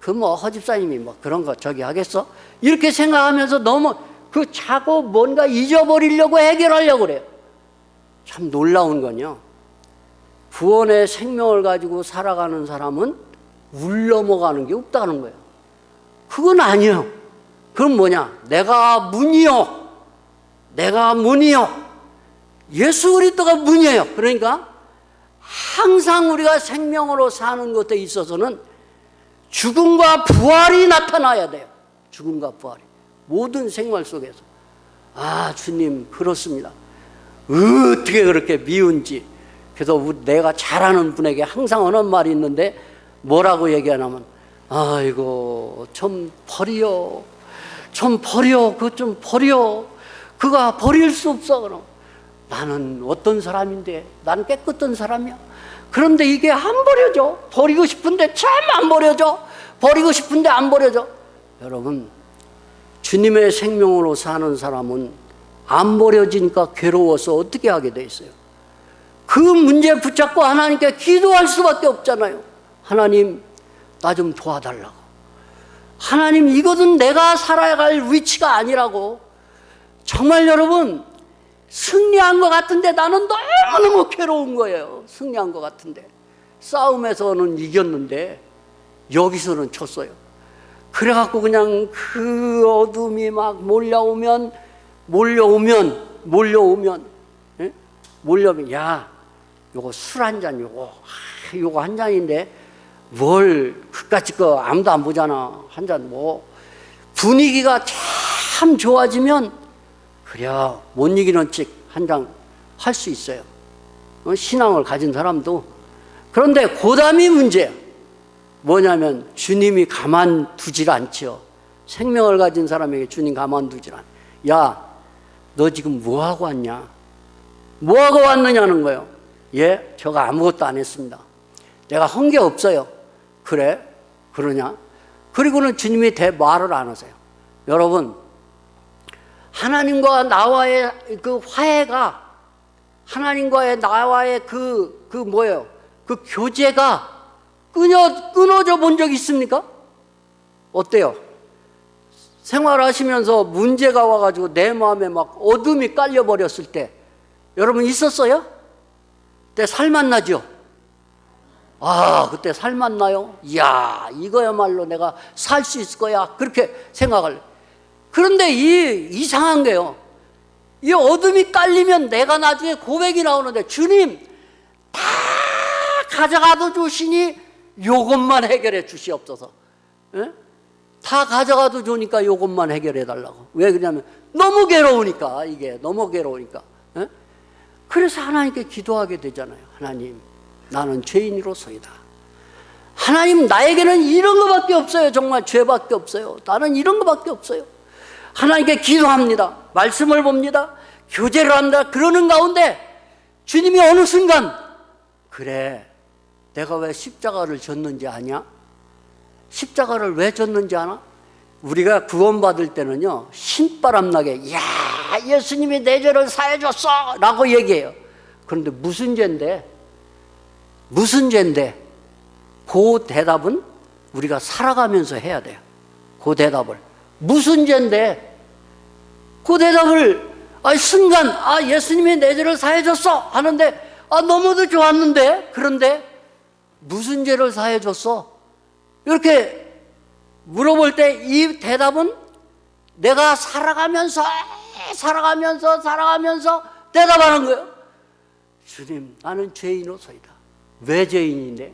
허집사님이 그런 거 하겠어? 이렇게 생각하면서 너무 자꾸 뭔가 잊어버리려고 해결하려고 그래요. 참 놀라운 건요. 구원의 생명을 가지고 살아가는 사람은 울 넘어가는 게 없다는 거예요. 그건 아니에요. 그럼 뭐냐? 내가 문이요. 예수 그리스도가 문이에요. 그러니까 항상 우리가 생명으로 사는 것에 있어서는 죽음과 부활이 나타나야 돼요. 죽음과 부활이. 모든 생활 속에서. 아, 주님, 그렇습니다. 어떻게 그렇게 미운지. 그래서 내가 잘 아는 분에게 항상 하는 말이 있는데 뭐라고 얘기하냐면 아이고, 좀 버려. 그거 좀 버려. 그가 버릴 수 없어. 그럼. 나는 어떤 사람인데? 난 깨끗한 사람이야. 그런데 이게 안 버려져. 버리고 싶은데 참 안 버려져. 버리고 싶은데 안 버려져. 여러분, 주님의 생명으로 사는 사람은 안 버려지니까 괴로워서 어떻게 하게 돼 있어요? 그 문제 붙잡고 하나님께 기도할 수밖에 없잖아요. 하나님, 나 좀 도와달라고. 하나님, 이것은 내가 살아야 할 위치가 아니라고. 정말 여러분, 승리한 것 같은데 나는 너무너무 괴로운 거예요. 승리한 것 같은데. 싸움에서는 이겼는데 여기서는 졌어요. 그래갖고 그냥 그 어둠이 막 몰려오면 야, 요거 술 한 잔, 요거 한 잔인데 뭘 그까짓 거 아무도 안 보잖아. 한 잔 분위기가 참 좋아지면 그래 못 이기는 칙 한 장 할 수 있어요. 신앙을 가진 사람도. 그런데 고담이 문제야. 뭐냐면 주님이 가만두질 않죠. 생명을 가진 사람에게 주님 가만두질 않아. 야, 너 지금 뭐하고 왔냐? 뭐하고 왔느냐는 거예요. 예, 제가 아무것도 안 했습니다. 내가 한 게 없어요. 그래? 그러냐? 그리고는 주님이 말을 안 하세요. 여러분, 하나님과 나와의 그 화해가 하나님과의 나와의 뭐예요? 그 교제가 끊어져 본 적 있습니까? 어때요? 생활하시면서 문제가 와가지고 내 마음에 막 어둠이 깔려버렸을 때 여러분 있었어요? 그때 살맛나죠? 그때 살맛나요? 이야, 이거야말로 내가 살 수 있을 거야. 그렇게 생각을. 그런데 이상한 게요. 이 어둠이 깔리면 내가 나중에 고백이 나오는데, 주님, 다 가져가도 주시니 요것만 해결해 주시옵소서. 예? 다 가져가도 주니까 요것만 해결해 달라고. 왜 그러냐면 너무 괴로우니까, 이게 너무 괴로우니까. 예? 그래서 하나님께 기도하게 되잖아요. 하나님, 나는 죄인으로서이다. 하나님, 나에게는 이런 것밖에 없어요. 정말 죄밖에 없어요. 나는 이런 것밖에 없어요. 하나님께 기도합니다. 말씀을 봅니다. 교제를 합니다. 그러는 가운데 주님이 어느 순간, 그래, 내가 왜 십자가를 졌는지 아냐? 십자가를 왜 졌는지 아나? 우리가 구원받을 때는요, 신바람 나게, 야, 예수님이 내 죄를 사해줬어! 라고 얘기해요. 그런데 무슨 죄인데? 무슨 죄인데? 그 대답은 우리가 살아가면서 해야 돼요. 그 대답을. 무슨 죄인데? 그 대답을 순간 예수님이 내 죄를 사해줬어 하는데 너무도 좋았는데, 그런데 무슨 죄를 사해줬어? 이렇게 물어볼 때 이 대답은 내가 살아가면서 대답하는 거예요. 주님, 나는 죄인으로서이다. 왜 죄인인데?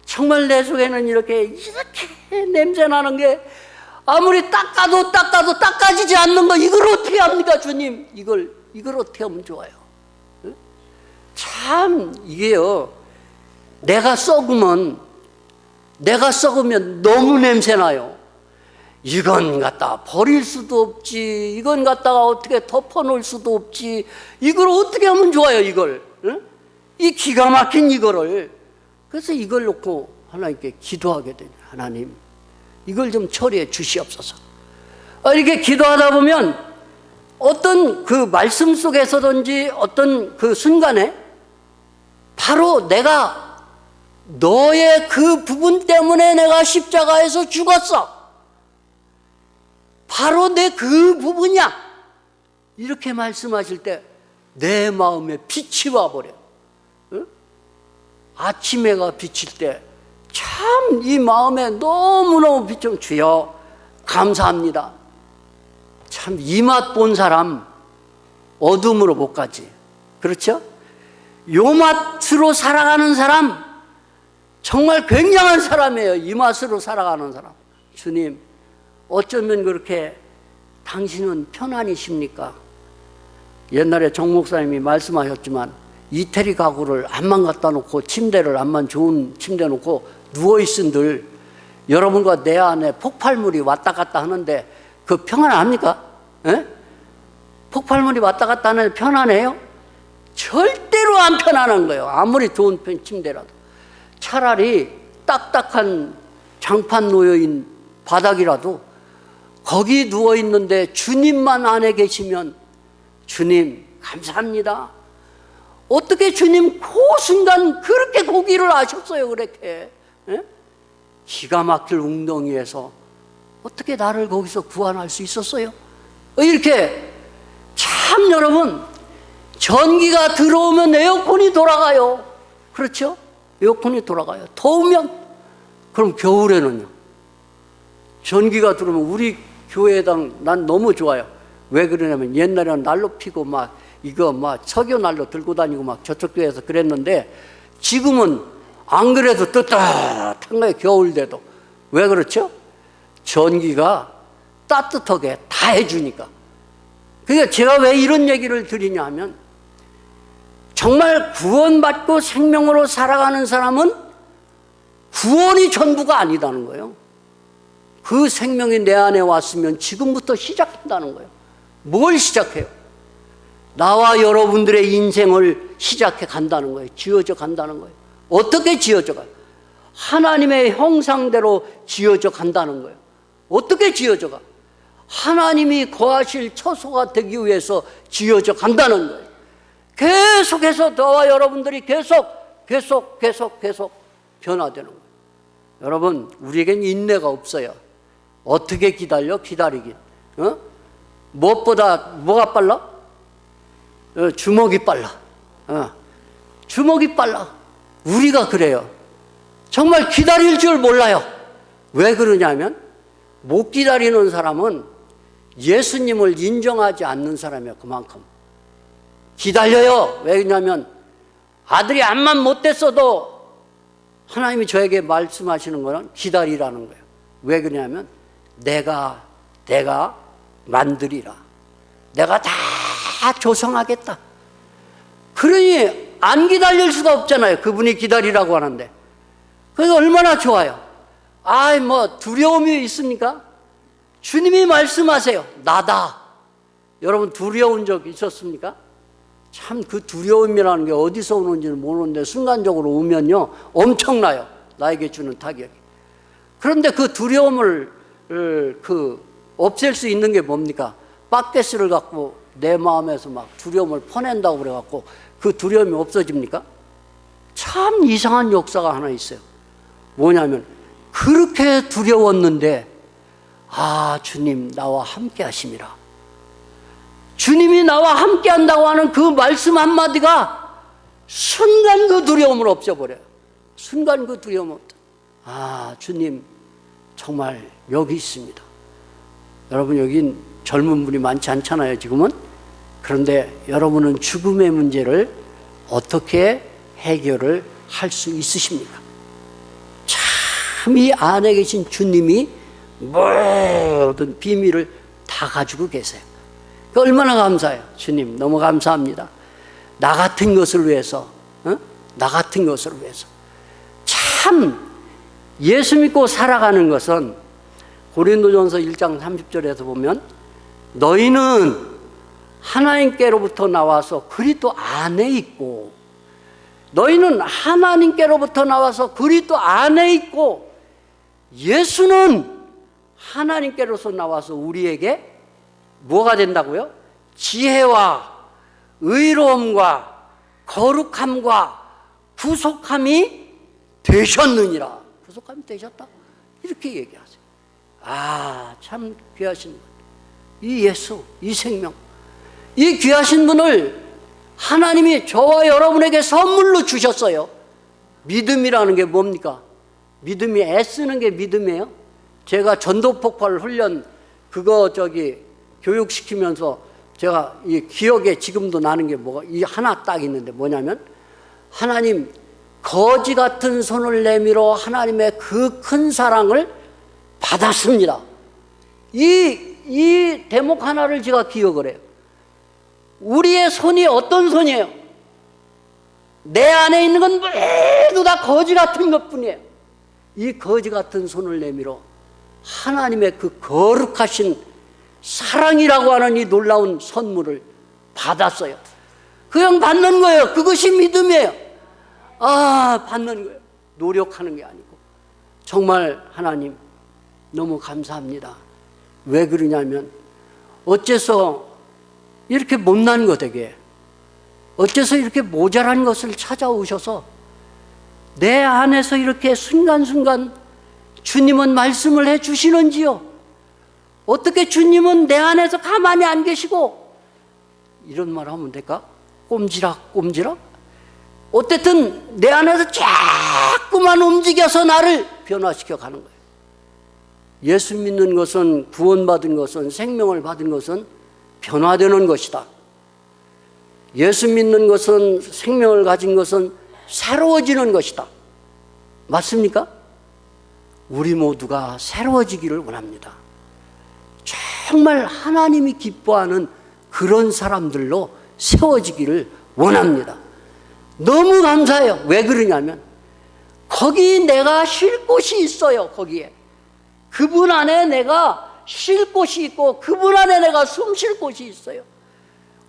정말 내 속에는 이렇게 냄새나는 게 아무리 닦아도 닦아지지 않는 거, 이걸 어떻게 합니까, 주님? 이걸 어떻게 하면 좋아요? 참, 이게요, 내가 썩으면 너무 냄새나요. 이건 갖다 버릴 수도 없지, 이건 갖다가 어떻게 덮어놓을 수도 없지, 이걸 어떻게 하면 좋아요, 이걸? 이 기가 막힌 이거를. 그래서 이걸 놓고 하나님께 기도하게 되냐. 하나님, 이걸 좀 처리해 주시옵소서. 이렇게 기도하다 보면 어떤 그 말씀 속에서든지 어떤 그 순간에 바로 내가 너의 그 부분 때문에 내가 십자가에서 죽었어. 바로 내 그 부분이야. 이렇게 말씀하실 때 내 마음에 빛이 와버려. 아침 해가 비칠 때 참 이 마음에 너무너무 빛좀, 주여 감사합니다. 참 이 맛 본 사람 어둠으로 못 가지. 그렇죠? 요 맛으로 살아가는 사람 정말 굉장한 사람이에요. 이 맛으로 살아가는 사람. 주님, 어쩌면 그렇게 당신은 편안이십니까? 옛날에 정 목사님이 말씀하셨지만 이태리 가구를 암만 갖다 놓고 침대를 암만 좋은 침대 놓고 누워있은들 여러분과 내 안에 폭발물이 왔다 갔다 하는데 그 평안합니까? 에? 폭발물이 왔다 갔다 하는데 편안해요? 절대로 안 편안한 거예요. 아무리 좋은 침대라도. 차라리 딱딱한 장판 놓여있는 바닥이라도 거기 누워있는데 주님만 안에 계시면, 주님 감사합니다. 어떻게 주님 그 순간 그렇게 고기를 아셨어요? 그렇게 기가 막힐 웅덩이에서 어떻게 나를 거기서 구원할 수 있었어요? 이렇게 참 여러분, 전기가 들어오면 에어컨이 돌아가요. 그렇죠? 에어컨이 돌아가요. 더우면. 그럼 겨울에는요? 전기가 들어오면 우리 교회당 난 너무 좋아요. 왜 그러냐면 옛날에는 난로 피고 막 이거 막 석유 난로 들고 다니고 막 저쪽 교회에서 그랬는데 지금은 안 그래도 뜨뜻한 거예요. 겨울에도. 왜 그렇죠? 전기가 따뜻하게 다 해주니까. 그러니까 제가 왜 이런 얘기를 드리냐 하면 정말 구원받고 생명으로 살아가는 사람은 구원이 전부가 아니다는 거예요. 그 생명이 내 안에 왔으면 지금부터 시작한다는 거예요. 뭘 시작해요? 나와 여러분들의 인생을 시작해 간다는 거예요. 지어져 간다는 거예요. 어떻게 지어져 가요? 하나님의 형상대로 지어져 간다는 거예요. 어떻게 지어져 가? 하나님이 거하실 처소가 되기 위해서 지어져 간다는 거예요. 계속해서 저와 여러분들이 계속 변화되는 거예요. 여러분, 우리에겐 인내가 없어요. 어떻게 기다리긴. 무엇보다 뭐가 빨라? 주먹이 빨라. 주먹이 빨라. 우리가 그래요. 정말 기다릴 줄 몰라요. 왜 그러냐면 못 기다리는 사람은 예수님을 인정하지 않는 사람이에요. 그만큼 기다려요. 왜냐하면 아들이 암만 못됐어도 하나님이 저에게 말씀하시는 거는 기다리라는 거예요. 왜 그러냐면 내가 만들이라. 내가 다 조성하겠다. 그러니 안 기다릴 수가 없잖아요. 그분이 기다리라고 하는데. 그게 얼마나 좋아요. 두려움이 있습니까? 주님이 말씀하세요. 나다. 여러분 두려운 적 있었습니까? 참 그 두려움이라는 게 어디서 오는지는 모르는데 순간적으로 오면요 엄청나요. 나에게 주는 타격이. 그런데 그 두려움을 없앨 수 있는 게 뭡니까? 바켓을 갖고 내 마음에서 막 두려움을 퍼낸다고 그래갖고 그 두려움이 없어집니까? 참 이상한 역사가 하나 있어요. 뭐냐면 그렇게 두려웠는데 주님 나와 함께 하심이라. 주님이 나와 함께 한다고 하는 그 말씀 한마디가 순간 그 두려움을 없애버려요. 순간 그 두려움을 주님 정말 여기 있습니다. 여러분 여긴 젊은 분이 많지 않잖아요 지금은. 그런데 여러분은 죽음의 문제를 어떻게 해결을 할 수 있으십니까? 참 이 안에 계신 주님이 모든 비밀을 다 가지고 계세요. 얼마나 감사해요. 주님 너무 감사합니다. 나 같은 것을 위해서 참 예수 믿고 살아가는 것은 고린도전서 1장 30절에서 보면 너희는 하나님께로부터 나와서 그리스도 안에 있고 너희는 하나님께로부터 나와서 그리스도 안에 있고 예수는 하나님께로서 나와서 우리에게 뭐가 된다고요? 지혜와 의로움과 거룩함과 구속함이 되셨느니라. 구속함이 되셨다. 이렇게 얘기하세요. 참 귀하신 분. 이 예수, 이 생명, 이 귀하신 분을 하나님이 저와 여러분에게 선물로 주셨어요. 믿음이라는 게 뭡니까? 믿음이 애쓰는 게 믿음이에요. 제가 전도폭발 훈련 교육시키면서 제가 이 기억에 지금도 나는 게 이 하나 딱 있는데 뭐냐면 하나님 거지 같은 손을 내밀어 하나님의 그 큰 사랑을 받았습니다. 이 대목 하나를 제가 기억을 해요. 우리의 손이 어떤 손이에요? 내 안에 있는 건 모두 다 거지 같은 것뿐이에요. 이 거지 같은 손을 내밀어 하나님의 그 거룩하신 사랑이라고 하는 이 놀라운 선물을 받았어요. 그냥 받는 거예요. 그것이 믿음이에요. 받는 거예요. 노력하는 게 아니고. 정말 하나님 너무 감사합니다. 왜 그러냐면 어째서 이렇게 못난 것에게 어째서 이렇게 모자란 것을 찾아오셔서 내 안에서 이렇게 순간순간 주님은 말씀을 해 주시는지요? 어떻게 주님은 내 안에서 가만히 안 계시고 이런 말 하면 될까? 꼼지락 어쨌든 내 안에서 자꾸만 움직여서 나를 변화시켜 가는 거예요. 예수 믿는 것은, 구원받은 것은, 생명을 받은 것은 변화되는 것이다. 예수 믿는 것은, 생명을 가진 것은 새로워지는 것이다. 맞습니까? 우리 모두가 새로워지기를 원합니다. 정말 하나님이 기뻐하는 그런 사람들로 세워지기를 원합니다. 너무 감사해요. 왜 그러냐면 거기 내가 쉴 곳이 있어요. 거기에 그분 안에 내가 쉴 곳이 있고 그분 안에 내가 숨 쉴 곳이 있어요.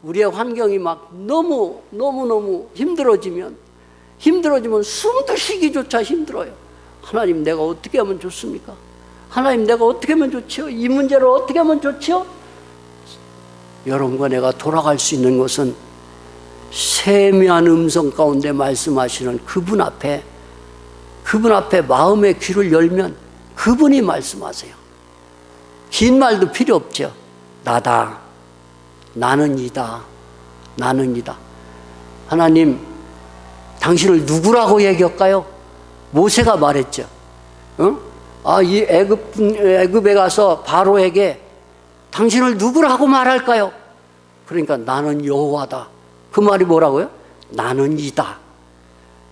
우리의 환경이 막 너무 힘들어지면 숨도 쉬기조차 힘들어요. 하나님 내가 어떻게 하면 좋습니까? 하나님 내가 어떻게 하면 좋지요? 이 문제를 어떻게 하면 좋지요? 여러분과 내가 돌아갈 수 있는 것은 세미한 음성 가운데 말씀하시는 그분 앞에 마음의 귀를 열면 그분이 말씀하세요. 긴 말도 필요 없죠. 나다. 나는 이다. 나는 이다. 하나님, 당신을 누구라고 얘기할까요? 모세가 말했죠. 이 애굽에 가서 바로에게 당신을 누구라고 말할까요? 그러니까 나는 여호와다. 그 말이 뭐라고요? 나는 이다.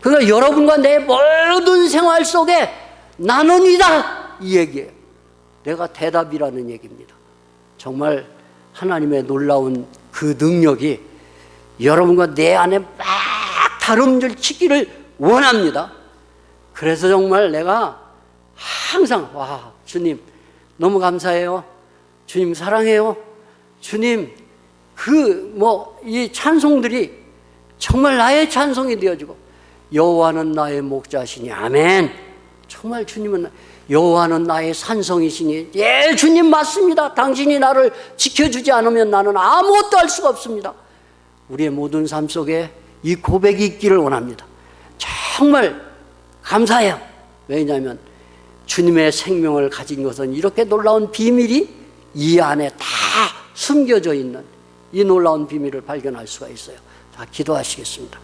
그러니까 여러분과 내 모든 생활 속에 나는 이다. 이 얘기예요. 내가 대답이라는 얘기입니다. 정말 하나님의 놀라운 그 능력이 여러분과 내 안에 막 다름질 치기를 원합니다. 그래서 정말 내가 항상 주님 너무 감사해요. 주님 사랑해요. 주님 이 찬송들이 정말 나의 찬송이 되어지고 여호와는 나의 목자시니 아멘. 정말 주님은 여호와는 나의 산성이시니 예 주님 맞습니다. 당신이 나를 지켜주지 않으면 나는 아무것도 할 수가 없습니다. 우리의 모든 삶 속에 이 고백이 있기를 원합니다. 정말 감사해요. 왜냐하면 주님의 생명을 가진 것은 이렇게 놀라운 비밀이 이 안에 다 숨겨져 있는 이 놀라운 비밀을 발견할 수가 있어요. 다 기도하시겠습니다.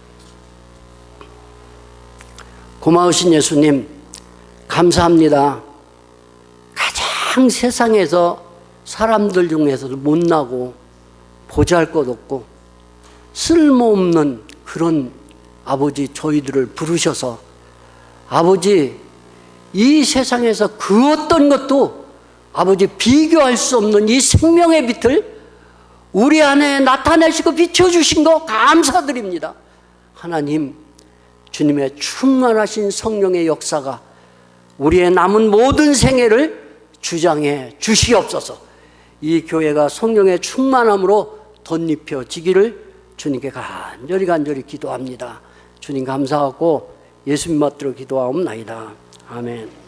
고마우신 예수님 감사합니다. 가장 세상에서 사람들 중에서도 못나고 보잘것없고 쓸모없는 그런 아버지 저희들을 부르셔서 아버지 이 세상에서 그 어떤 것도 아버지 비교할 수 없는 이 생명의 빛을 우리 안에 나타내시고 비춰주신 거 감사드립니다. 하나님 주님의 충만하신 성령의 역사가 우리의 남은 모든 생애를 주장해 주시옵소서. 이 교회가 성령의 충만함으로 덧입혀지기를 주님께 간절히 기도합니다. 주님 감사하고 예수님 받들어 기도하옵나이다. 아멘.